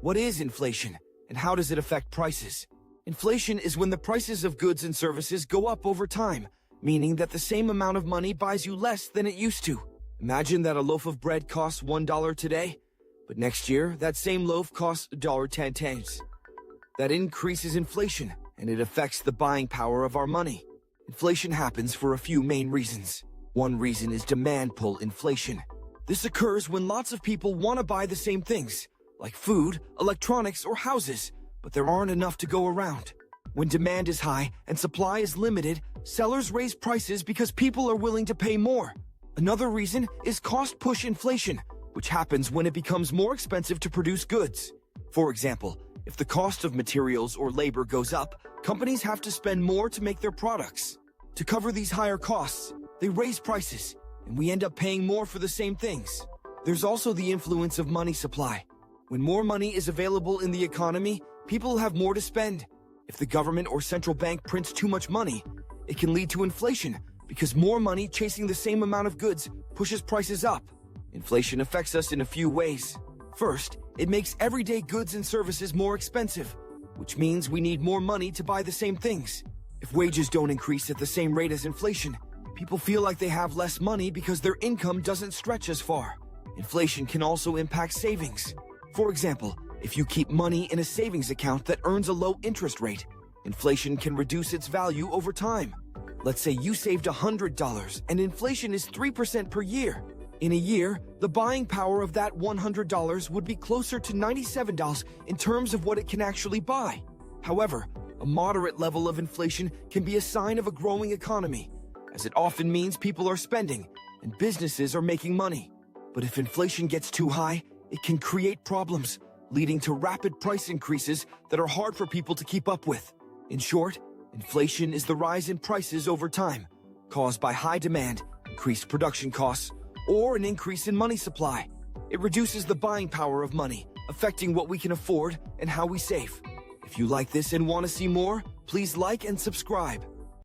What is inflation, and how does it affect prices? Inflation is when the prices of goods and services go up over time, meaning that the same amount of money buys you less than it used to. Imagine that a loaf of bread costs $1 today, but next year that same loaf costs $1.10. That increases inflation, and it affects the buying power of our money. Inflation happens for a few main reasons. One reason is demand pull inflation. This occurs when lots of people want to buy the same things, like food, electronics, or houses, but there aren't enough to go around. When demand is high and supply is limited, sellers raise prices because people are willing to pay more. Another reason is cost push inflation, which happens when it becomes more expensive to produce goods. For example, if the cost of materials or labor goes up, companies have to spend more to make their products. To cover these higher costs, they raise prices, and we end up paying more for the same things. There's also the influence of money supply. When more money is available in the economy, people have more to spend. If the government or central bank prints too much money, it can lead to inflation because more money chasing the same amount of goods pushes prices up. Inflation affects us in a few ways. First, it makes everyday goods and services more expensive, which means we need more money to buy the same things. If wages don't increase at the same rate as inflation, people feel like they have less money because their income doesn't stretch as far. Inflation can also impact savings. For example, if you keep money in a savings account that earns a low interest rate, inflation can reduce its value over time. Let's say you saved $100 and inflation is 3% per year. In a year, the buying power of that $100 would be closer to $97 in terms of what it can actually buy. However, a moderate level of inflation can be a sign of a growing economy, as it often means people are spending and businesses are making money. But if inflation gets too high, it can create problems, leading to rapid price increases that are hard for people to keep up with. In short, inflation is the rise in prices over time, caused by high demand, increased production costs, or an increase in money supply. It reduces the buying power of money, affecting what we can afford and how we save. If you like this and want to see more, please like and subscribe.